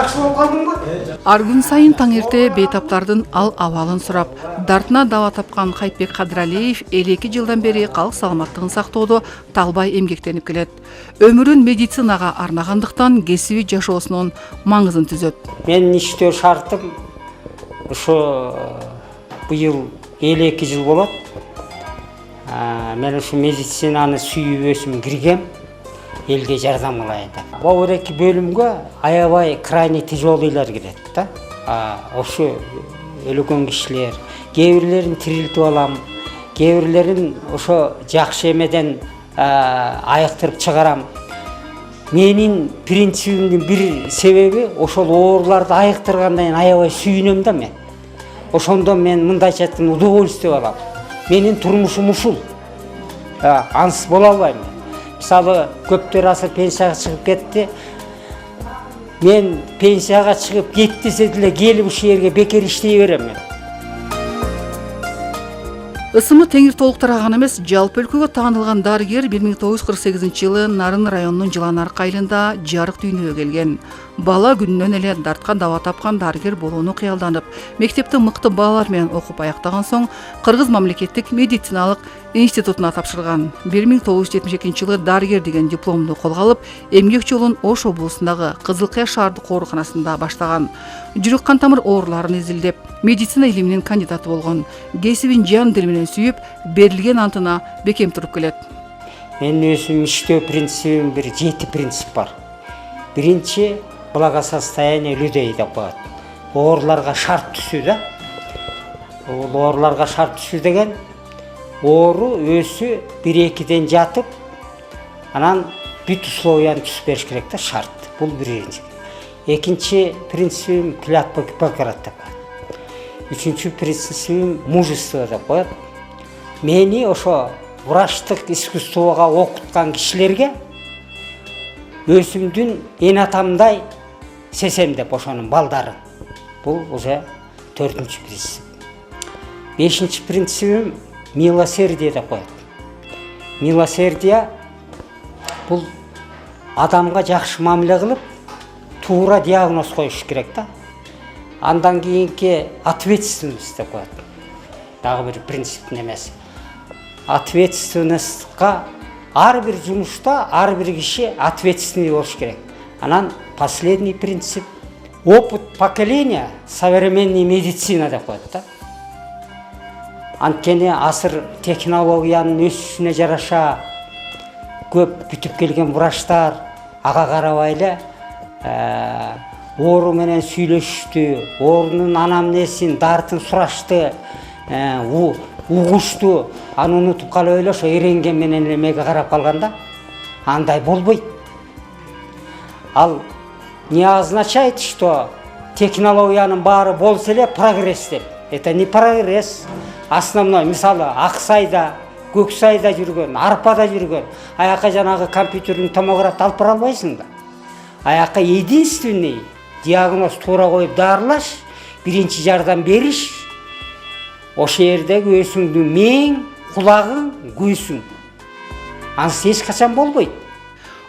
жакшы болуп калдыңбы? Ар күн сайын таң эрте бейтаптардын ал абалын сурап, дартына дава тапкан Кайтбек Кадыралиев 52 жылдан бери калк саламаттыгын сактоодо талбай эмгектенип келет. Өмүрүн медицинага арнагандыктан кесиби жашоосунун маңызын түзөт. Мен иштөө шартым ошо быйыл 52 жыл болот. Мен ушу медицинаны сүйүп өсүм киргем, элге жардам кылайын деп. Бул эки бөлүмгө аябай крайне тяжелыйлар кирет да. Ошо өлгөн кишилер, кээ бирлерин тирилтип алам, кээ бирлерин ошо жакшы эмеден айыктырып чыгарам. Менин принцибимдин бир себеби ошол ооруларды айыктыргандан кийин аябай сүйүнөм да мен. Ошондо мен мындайча айтканда удовольствие алам. Менин турмушум ушул. Ансыз бола албайм. Мисалы, көптөр азыр пенсияга чыгып кетти. Мен пенсияга чыгып кет десе деле келип ушул жерге бекер иштей берем мен. Ысымы теңир толук тараган эмес, жалпы өлкөгө таанылган дарыгер 1948 жылы Нарын районунун Жыланарка айылында жарык дүйнөгө келген. Бала күнүнөн эле дартка дава тапкан дарыгер болууну кыялданып, мектепти мыкты балалар менен окуп аяктаган соң Кыргыз мамлекеттик медициналык институтуна тапшырган. 1972 жылы дарыгер деген дипломду колго алып, эмгек жолун Ош облусундагы Кызыл Кыя шаардык ооруканасында баштаган. Жүрөк кан тамыр ооруларын изилдеп, медицина илиминин кандидаты болгон. Кесибин жан дил менен сүйүп, берилген антына бекем туруп келет. Мен өзүм иштөө принцибим бир 7 принцип бар. Биринчи благосостояние людей деп коет. Ооруларга шарт түзүү да. Ооруларга шарт түзүү деген оору өзү 1-2ден жатып, анан бүт условияны түзүп бериш керек да, шарт. Бул биринчи. Экинчи принцибим клятва Гиппократ деп коет. Үчүнчү принцибим мужество деп коет. Мени ошо врачтык искусствого окуткан кишилерге өзүмдүн эн атамдай сесем деп ошонун балдары. Бул уже 4-чү принцип. 5-чи принцибим милосердие деп коет. Милосердие бул адамга жакшы мамиле кылып, туура диагноз коюш керек да. Андан кийинки ответственность деп коет. Дагы бир принциптин эмеси. Ответственностька ар бир жумушта ар бир киши ответственный болуш керек. Анан последний принцип опыт поколения современной медицина деп коет да. Анткени асыр технологиянын өсүшүнө жараша көп бүтүп келген врачтар ага карабай эле оору менен сүйлөшүштү, оорунун анамнесин, дартын сурашты, угушту, аны унутуп калып эле ошо эренген менен эмеге карап калганда, андай болбойт. Ал не означает, что технологиянын баары болсо эле прогресс деп. Это не прогресс. Основной, мисалы, Аксайда, Көксайда жүргөн, Арпада жүргөн, аяка жанагы компьютердин томографты алып бара албайсың да. Аяка единственный диагноз туура коюп дарылаш, биринчи жардам бериш, ошо жердеги өзүңдүн мээң, кулагың, көзүң. Ансыз эч качан болбойт.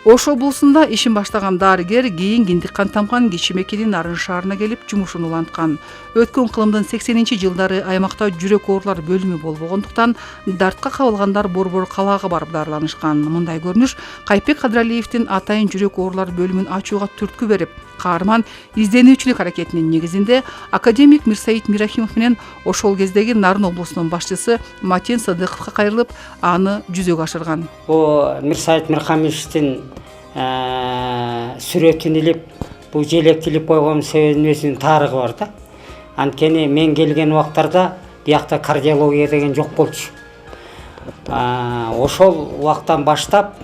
Ош облусунда ишин баштаган дарыгер кийин киндик кан тамган Кичимекенин Нарын шаарына келип жумушун уланткан. Өткөн кылымдын 80-жылдары аймакта жүрөк оорулар бөлүмү болбогондуктан дартка кабылгандар борбор калаага барып дарыланышкан. Мындай көрүнүш Кайтбек Кадыралиевдин атайын жүрөк оорулар бөлүмүн ачууга түрткү берип, каарман изденүүчүлүк аракетинин негизинде академик Мирсаид Мирахимов менен ошол кездеги Нарын облусунун башчысы Матен Садыковго кайрылып, аны жүзөгө ашырган. Бул Мирсаид Мирахимовдин сүрөтүн илип, бул желекти илип койгон себебинин өзүнүн тарыгы бар да. Анткени мен келген убактарда биякта кардиология деген жок болчу. Ошол убактан баштап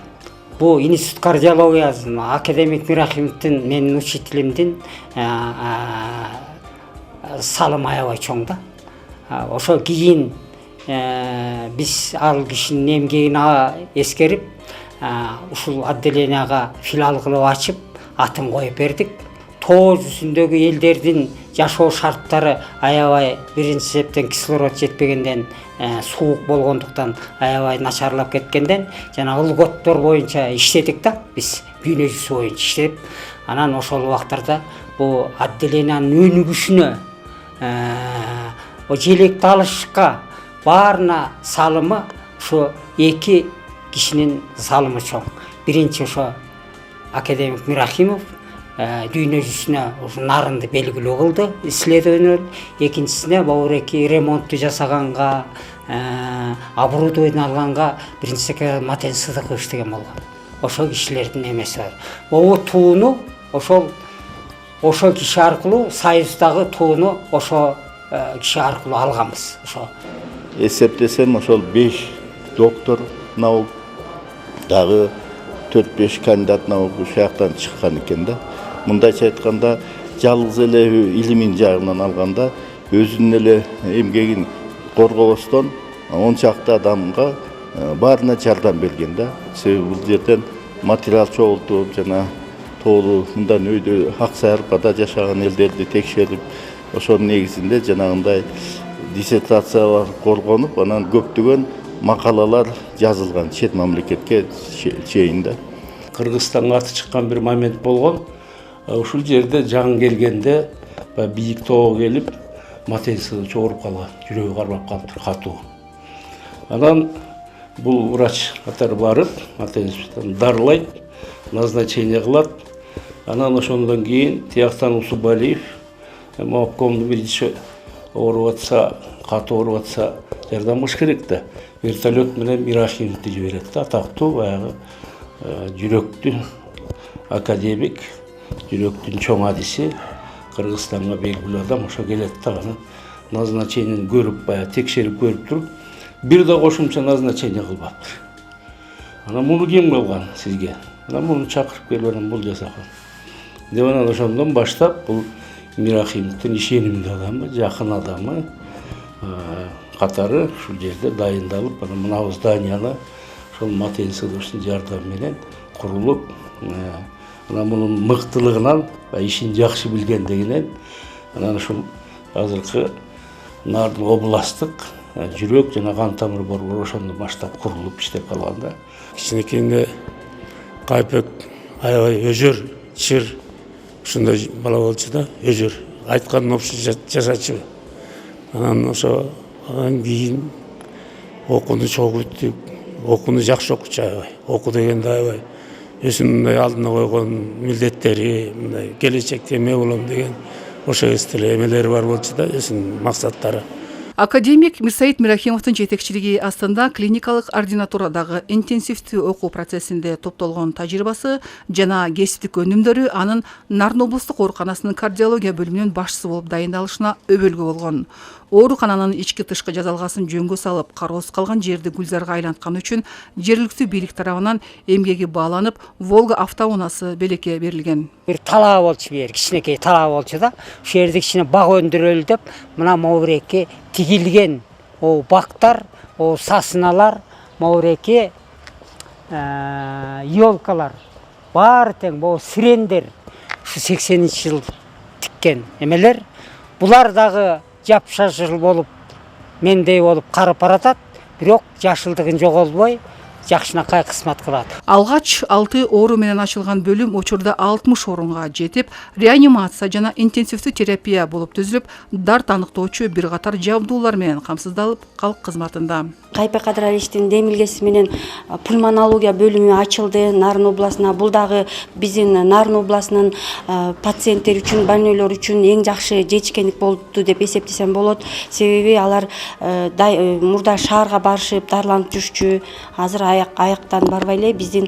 бу институт кардиологиясын академик Мирахимовдин менин учителимдин салымы аябай чоң да. Ошо кийин биз ал кишинин эмгегин эскерип, ушул отделенияга филиал кылып ачып, атын коюп бердик. Тоо жүзүндөгү элдердин жашоо шарттары аябай биринчи себептен кислород жетпегенден, суук болгондуктан аябай начарлап кеткенден, жана ылготтор боюнча иштедик да, биз дүйнө жүзү боюнча иштеп, анан ошол убактарда бу отделениянын өнүгүшүнө, желекти алышка баарына салымы ошо эки кишинин салымы чоң. Биринчи ошо академик Мирахимов дүйнө жүзүнө нарынды белгилүү кылды, исследование. Экинчисине Баурекки ремонтту жасаганга, оборудование алганга биринчи секретарь Матен Сыдыков иштеген болгон. Ошол кишилердин эмеси бар. Могу тууну ошо киши аркылуу, союздагы тууну ошо киши аркылуу алганбыз. Ошо эсептесем ошол 5 доктор наук, дагы 4-5 кандидат наук ушул жактан чыккан экен да. Мындайча айтканда, жалгыз эле илимин жагынан алганда, өзүнүн эле эмгегин коргобостон 10 чакты адамга баарына жардам берген да. Себеби бул жерден материал чогултуп, жана тоолуу мындан өйдө Аксай Арпада жашаган элдерди текшерип, ошонун негизинде жанагындай диссертациялар коргонуп, анан көптөгөн макалалар жазылган чет мамлекетке чейин да. Кыргызстанга аты чыккан бир момент болгон. Ушул жерде жаң келгенде бийик тоого келип, Матенсида чогуруп калган, жүрөгү кармап калыптыр, катуу. Анан бул врач катары барып, Матенсиден дарылайт, назначение кылат. Анан ошондон кийин тияктан Усубалиев, обкомдун биринчи ооруп атса, катуу ооруп атса, жардам кылыш керек да. Вертолет менен Мирахимовду жиберет да, атактуу баягы жүрөктүн академик, жүрөктүн чоң адиси, Кыргызстанга белгилүү адам ошо келет да, анан назначениени көрүп, баягы текшерип көрүп туруп, бир да кошумча назначение кылбаптыр. Анан муну ким кылган сизге? Анан муну чакырып келип, анан бул жасаган. Деп анан ошондон баштап бул Мирахимовдун ишенимдүү адамы, жакын адамы катары ушул жерде дайындалып, анан мына зданияны ошол Матен Сыдыковдун жардамы менен курулуп, анан мунун мыктылыгынан, ишин жакшы билгендигинен, анан ушул азыркы Нарын областтык жүрөк жана кан тамыр борбору ошондон баштап курулуп иштеп калган да. Кичинекейинде Кайпек аябай өжөр, чыр ушундай бала болчу да, өжөр. Айтканын опшу жашачу. Анан ошо андан кийин окууну чогуу бүттүк. Окууну жакшы окучу аябай. Окуу дегенде аябай өзүнүн мындай алдына койгон милдеттери, мындай келечекте эме болом деген ошо эле эмелери бар болчу да, өзүнүн максаттары. Академик Мирсаид Мирахимовдун жетекчилиги астында клиникалык ординатурадагы интенсивдүү окуу процессинде топтолгон тажрыйбасы жана кесиптик өнүмдөрү анын Нарын облустук ооруканасынын кардиология бөлүмүнүн башчысы болуп дайындалышына өбөлгө болгон. Оорукананын ички тышкы жазалгасын жөнгө салып, кароосуз калган жерди гүлзарга айлантканы үчүн жергиликтүү бийлик тарабынан эмгеги бааланып, Волга автоунаасы белекке берилген. Бир талаа болчу, бир кичинекей талаа болчу да. Ушул жерде кичине бак өндүрөлү деп, мына могуреке тигилген бактар, сасыналар, могуреке елкалар, баары тең, сирендер, ушу 80-жыл тиккен эмелер. Булар дагы жапшашыл болуп, мендей болуп карып баратат, бирок жашылдыгын жоголбой, жакшынакай кызмат кылат. Алгач 6 оору менен ачылган бөлүм учурда 60 орунга жетип, реанимация жана интенсивдүү терапия болуп түзүлүп, дарт аныктоочу бир катар жабдуулар менен камсыздалып, калк кызматында. Кайпек Кадыралиевдин демилгеси менен пульмонология бөлүмү ачылды Нарын областына. Бул дагы биздин Нарын областынын пациенттер үчүн, больнойлор үчүн эң жакшы жетишкендик болду деп эсептесем болот. Себеби алар мурда шаарга барышып дарыланып жүрчү. Азыр аяктан барбай эле биздин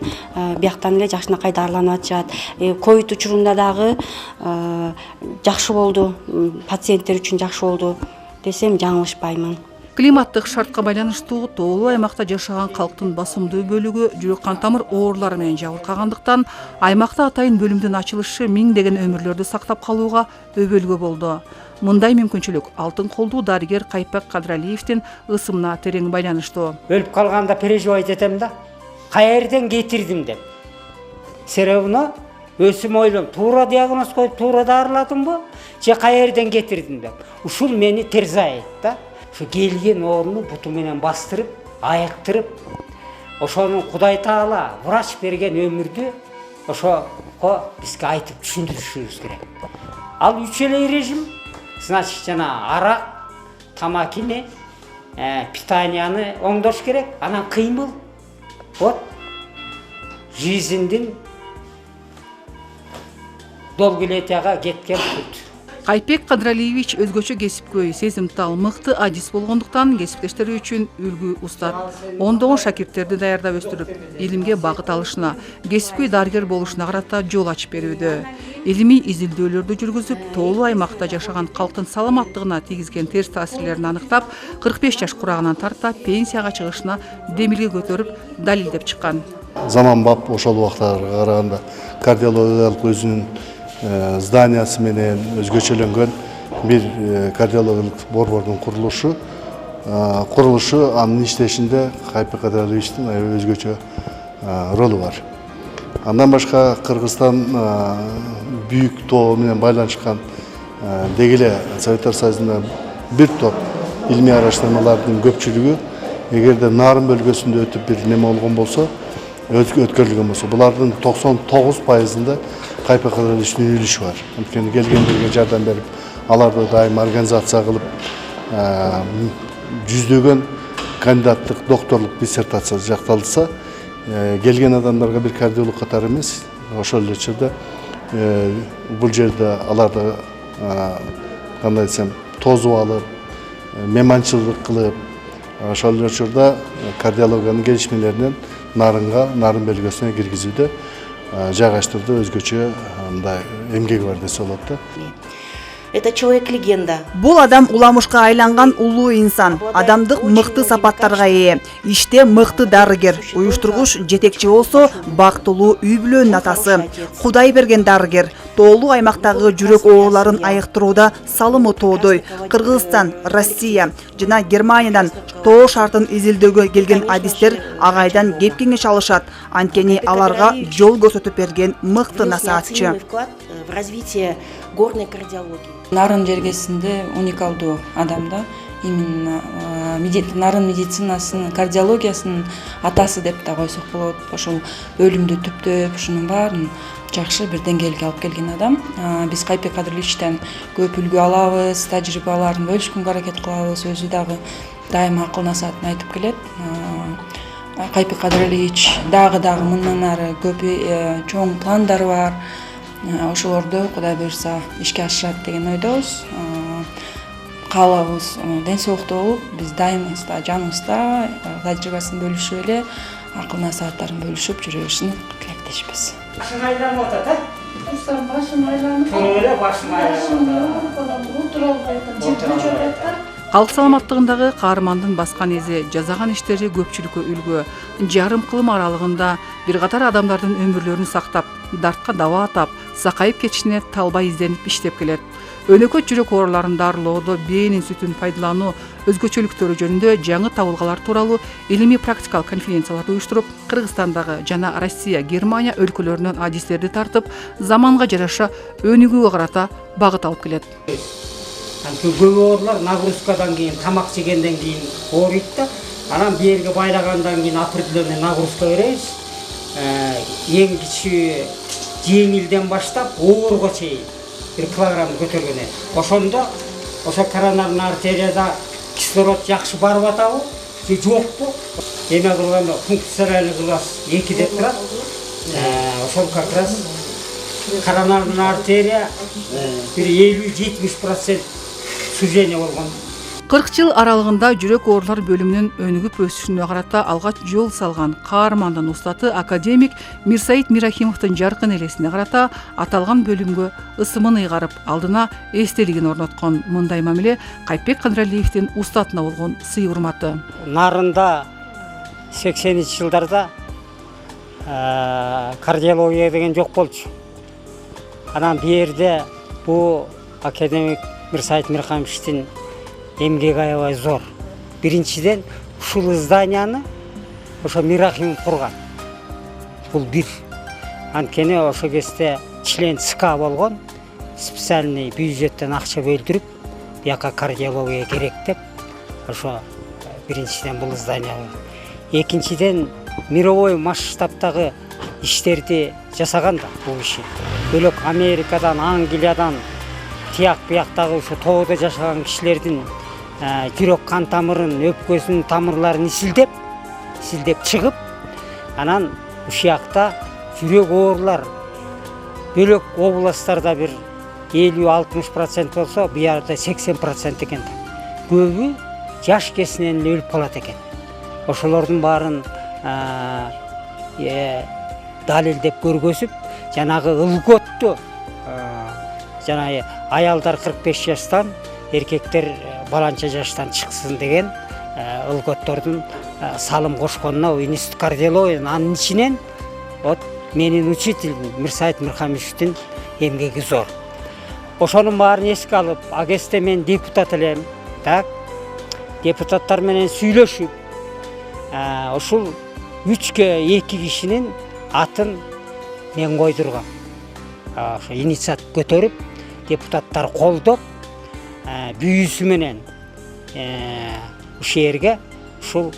бияктан эле жакшынакай дарыланып атышат. Ковид учурунда дагы жакшы болду, пациенттер үчүн жакшы болду десем жаңылышпаймын. Климаттык шартка байланыштуу тоолуу аймакта жашаган калктын басымдуу бөлүгү жүрөк кан тамыр оорулары менен жабыркагандыктан аймакта атайын бөлүмдүн ачылышы миңдеген өмүрлөрдү сактап калууга өбөлгө болду. Мындай мүмкүнчүлүк алтын колдуу дарыгер Кайпек Кадыралиевдин ысымына терең байланыштуу. Өлүп калганда переживать этем да, каерден кетирдим деп. Себебини өзүм ойлойм, туура диагноз коюп, туура дарыладымбы, же каерден кетирдим деп. Ушул мени терзайт да. Ошо келген орунду буту менен бастырып, айыктырып, ошонун Кудай Таала врач берген өмүрдү ошого бизге айтып түшүндүрүшүбүз керек. Ал үчелей режим, значит, жана арак, тамакини, питанияны оңдош керек, анан кыймыл. Вот, жизньдин долгулетияга кеткен путь. Кайпек Кадралиевич өзгөчө кесипкөй, сезимтал, мыкты адис болгондуктан кесиптештери үчүн үлгү устат. Ондогон шакирттерди даярдап өстүрүп, илимге багыт алышына, кесипкөй дарыгер болушуна карата жол ачып берүүдө. Илимий изилдөөлөрдү жүргүзүп, тоолуу аймакта жашаган калктын саламаттыгына тийгизген терс таасирлерин аныктап, 45 жаш курагынан тарта пенсияга чыгышына демилге көтөрүп, далилдеп чыккан. Заманбап ошол убактарга караганда кардиологиялык өзүнүн зданиясы менен өзгөчөлөнгөн бир кардиологиялык борбордун курулушу анын иштешинде Кайпек Кадралиевичтин өзгөчө ролу бар. Андан башка Кыргызстан бүйүк тоо менен байланышкан дегеле Советтер Союзунда бир топ илмий араштырмалардын көпчүлүгү эгерде Нарын бөлгөсүндө өтүп бир неме болгон болсо, өткөрүлгөн болсо, булардын 99%-ында Кайпек Кадралиевичтин үлүшү бар. Анткени келгендерге жардам берип, аларды дайым организация кылып, жүздөгөн кандидаттык докторлук диссертация жакталса, келген адамдарга бир кардиолог катары эмес, ошол эле жерде бул жерде аларды кандай десем, тозуп алып, мейманчылык кылып, ошол эле жерде кардиологиянын келишмелеринен Нарын бөлгөсүнө киргизүүдө жайгаштырды, өзгөчө мындай эмгеги бар десе болот да. Это человек-легенда. Бул адам уламышка айланган улуу инсан, адамдык мыкты сапаттарга ээ, иште мыкты дарыгер, уюштургуч жетекчи болсо, бактылуу үй бүлөнүн атасы, Кудай берген дарыгер, тоолуу аймактагы жүрөк ооруларын айыктырууда салымы тоодой. Кыргызстан, Россия жана Германиядан тоо шартын изилдөөгө келген адистер агайдан кеп кеңеш алышат, анткени аларга жол көрсөтүп берген мыкты насаатчы. В развитие горной кардиологии. Нарын жергесинде уникалдуу адамда, именно нарын медицинасынын, кардиологиясынын атасы деп да койсок болот. Ошол бөлүмдү түптөп, ушунун баарын жакшы бир деңгээлге алып келген адам. Биз Кайпек Кадралиевичтен көп үлгү алабыз, тажрыйбаларын бөлүшкөнгө аракет кылабыз, өзү дагы дайыма акыл насаатын айтып келет. Кайпек Кадралиевич дагы мындан ары көп чоң пландары бар. Ошолорду Кудай буйрса ишке ашырат деген ойдобуз. Каалабыз ден соолукта болуп, биз дайымыбызда, жаныбызда тажрыйбасын бөлүшүп эле, акыл насааттарын бөлүшүп жүрө беришин тилектешпиз. Башың айланып атат, Башым айланып атат. Калк саламаттыгындагы каармандын баскан изи, жазаган иштери көпчүлүккө үлгү. Жарым кылым аралыгында бир катар адамдардын өмүрлөрүн сактап, дартка даба атап, сакайып кетишине талбай изденип иштеп келет. Өнөкөт жүрөк ооруларын дарылоодо бээнин сүтүн пайдалануу өзгөчөлүктөрү жөнүндө жаңы табылгалар тууралуу илимий практикалык конференцияларды уюштуруп, Кыргызстандагы жана Россия, Германия өлкөлөрүнөн адистерди тартып, заманга жараша өнүгүүгө карата багыт алып келет. Көп оорулар нагрузкадан кийин, тамак жегенден кийин ооруйт да. Анан берге байлагандан кийин определенный нагрузка беребиз. Эң кичи жеңилден баштап ооруга чейин 1 килограмм көтөргөнө. Ошондо ошо коронарный артерияда кислород жакшы барып атабы, же жокпу? Эме кылганда функциональный класс 2 деп турат. Ошол как раз коронарный артерия бир 50-70% сужение болгон. 40 жыл аралыгында жүрөк оорулар бөлүмүнүн өнүгүп өсүшүнө карата алгач жол салган каармандын устаты академик Мирсаид Мирахимовдун жаркын элесине карата аталган бөлүмгө ысымын ыйгарып, алдына эстелигин орноткон. Мындай мамиле Кайпек Кадралиевдин устатына болгон сый-урматы. Нарында 80-чи жылдарда кардиология деген жок болчу. Анан берде бу академик Мирсаид Мирахимовдун эмгеги аябай зор. Биринчиден ушул зданияны ошо Мирахимов курган. Бул бир. Анткени ошо кезде член ЦК болгон, специальный бюджеттен акча бөлдүрүп, бияка кардиология керек деп, ошо биринчиден бул здания. Экинчиден мировой масштабтагы иштерди жасаган да бул иши. Бөлөк Америкадан, Англиядан тияк бияктагы ушу тоодо жашаган кишилердин жүрөк кан тамырын, өпкөсүнүн тамырларын исилдеп чыгып, анан ушакта жүрөк оорулар бөлөк областтарда бир 50-60% болсо, буярда 80% экен. Көбү жаш кесинен эле өлүп калат экен. Ошолордун баарын далилдеп көргөзүп, жанагы ылготту жанагы аялдар 45 жаштан, эркектер баланча жаштан чыксын деген ылготтордун салым кошконуна институт кардиологиянын анын ичинен вот менин учитель Мирсайыт Мирхамишевдин эмгеги зор. Ошонун баарын эске алып, агесте мен депутат элем. Так, депутаттар менен сүйлөшүп, ушул 3-2 кишинин атын мен койдургам. Ошо инициатив көтөрүп, депутаттар колдоп, бүйүсү менен ушул жерге ушул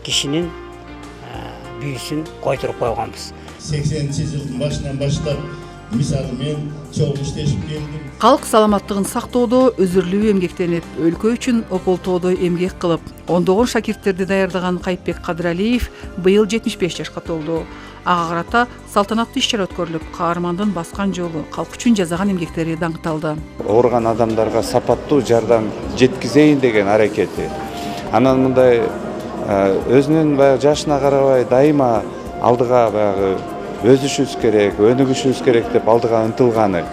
кишинин бүйүсүн койдуруп койгонбуз. 80-жылдын башынан баштап мисалы мен чогуу иштешип келдим. Калк саламаттыгын сактоодо өзүрлүү эмгектенип, өлкө үчүн ополтоодо эмгек кылып, ондогон шакирттерди даярдаган Кайыпбек Кадыралиев быйыл 75 жашка толду. Ага карата салтанаттуу иш-чара өткөрүлүп, каармандын баскан жолу, калк үчүн жасаган эмгектери даңкталды. Оорган адамдарга сапаттуу жардам жеткизейин деген аракети. Анан мындай өзүнүн баягы жашына карабай дайыма алдыга баягы өсүшүбүз керек, өнүгүшүбүз керек деп алдыга ынтылганы.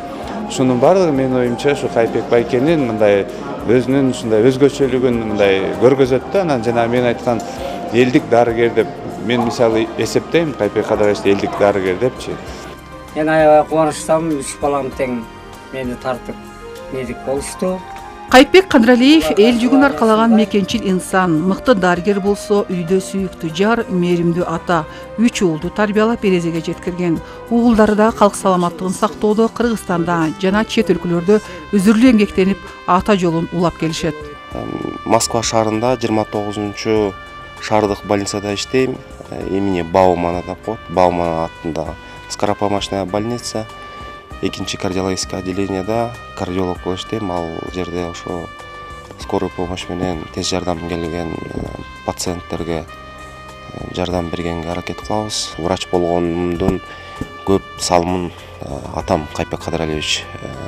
Ушунун баардыгы менин оюмча ушу Кайыпбек байкенин мындай өзүнүн ушундай өзгөчөлүгүн мындай көргөзөт да. Анан жана мен айткан элдик дарыгер деп мен мисалы эсептейм, Кайыпбек Кадыралиевди элдик дарыгер депчи. Мен аябай кубанычтамын, 3 балам тең мени тартып медик болушту. Кайыпбек Кадыралиев эл жүгүн аркалаган мекенчил инсан, мыкты дарыгер болсо, үйдө сүйүктүү жар, мээримдүү ата, 3 уулду тарбиялап эрезеге жеткирген. Угулдары да калк саламаттыгын сактоодо Кыргызстанда жана чет өлкөлөрдө өзүрлүү эмгектенип, ата жолун улап келишет. Москва шаарында 29 шаардык больницада иштейм. Имени Баумана деп коет. Баумана атында скоропомощная больница. Экинчи кардиологический отделениеда кардиолог болуп иштейм. Ал жерде ошо скорый помощь менен тез жардам келген пациенттерге жардам бергенге аракет кылабыз. Врач болгондун көп салымын атам Кайыпбек Кадыралиевич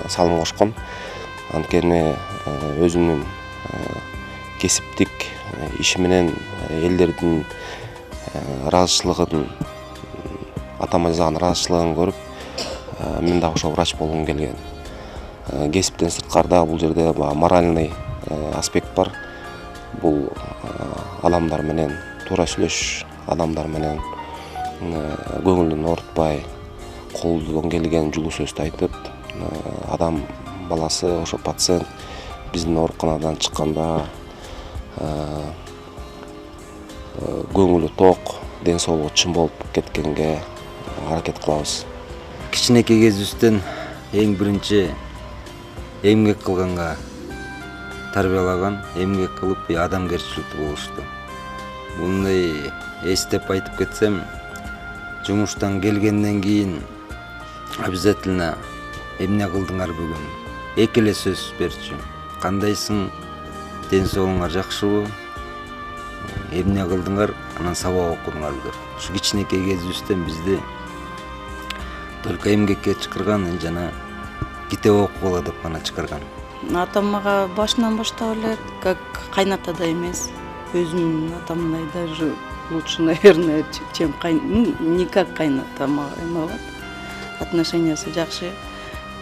салым кошкон. Анткени өзүнүн кесиптик иши менен элдердин ыраазычылыгын, атама жасаган ыраазычылыгын көрүп, мен дагы ошо врач болгум келген. Кесиптен сырткарда бул жерде моральный аспект бар. Бул адамдар менен туура сүйлөшүш, адамдар менен көңүлүн оорутпай, колдон келген жылуу сөздү айтып, адам баласы ошо пациент биздин ооруканадан чыкканда көңүлү ток, ден соолугу чын болуп кеткенге аракет кылабыз. Кичинекей кезибизден эң биринчи эмгек кылганга тарбиялаган, эмгек кылып адамгерчиликтүү болушту. Мындай эстеп айтып кетсем, жумуштан келгенден кийин обязательно эмне кылдыңар бүгүн? Эки эле сөз берчү. Кандайсың? Ден соолуңар жакшыбы? Эмне кылдыңар? Анан сабак окудуңар деп. Ушу кичинекей кезибизден бизди только эмгекке чакырган жана китеп окугула деп гана чакырган. Атам мага башынан баштап эле как кайнатада эмес, өзүмдүн атамдай даже лучше, наверное, чем не как кайната мага эме кылат. Отношениясы жакшы.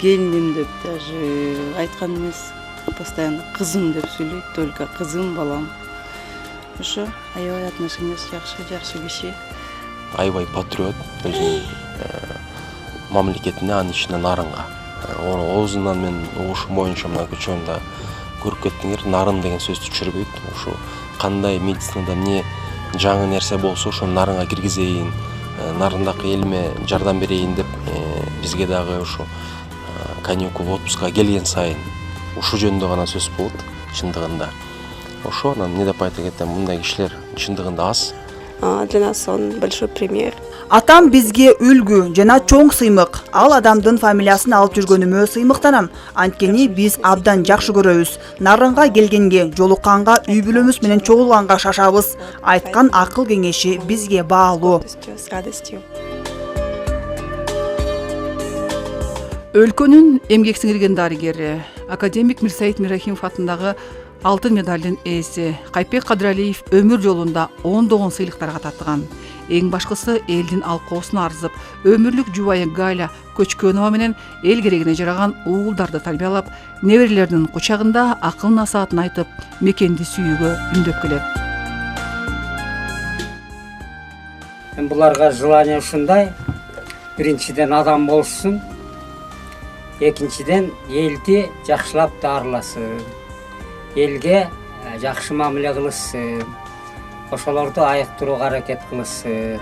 Келиним деп даже айткан эмес, постоянно кызым деп сүйлөйт, только кызым, балам. Ошо аябай отношениясы жакшы киши. Аябай патриот, өзүнүн мамлекетине, анын ичинен нарынга. Оозунан мен угушум боюнча мына көчөмдө көрүп кеттиңер, нарын деген сөздү түшүрбөйт. Ошо кандай медицинада эмне жаңы нерсе болсо, ошо нарынга киргизейин, нарындагы элиме жардам берейин деп бизге дагы ошо каникул отпускка келген сайын ушу жөнүндө гана сөз болот чындыгында. Ошо анан эмне деп айта кетем, мындай кишилер чындыгында аз. Для нас он большой пример. Атам бизге үлгү жана чоң сыймык. Ал адамдын фамилиясын алып жүргөнүмө сыймыктанам. Анткени биз абдан жакшы көрөбүз. Нарынга келгенге, жолукканга, үй бүлөмүз менен чогулганга шашабыз. Айткан акыл кеңеши бизге баалуу. С радостью. Өлкөнүн эмгек сиңирген дарыгери, академик Мирсаид Мирахимов атындагы алтын медалдын ээси Кайпек Кадыралиев өмүр жолунда ондогон сыйлыктарга татыган. Эң башкысы элдин алкоосуна арзып, өмүрлүк жубайы Галя Көчкөнова менен эл керегине жараган уулдарды тарбиялап, неберелердин кучагында акыл насаатын айтып, мекенди сүйүүгө үндөп келет. Буларга желание ушундай. Биринчиден адам болушун, экинчиден элди жакшылап дарыласын. Элге жакшы мамиле кылышсын. Ошолорду айыктырууга аракет кылышсын.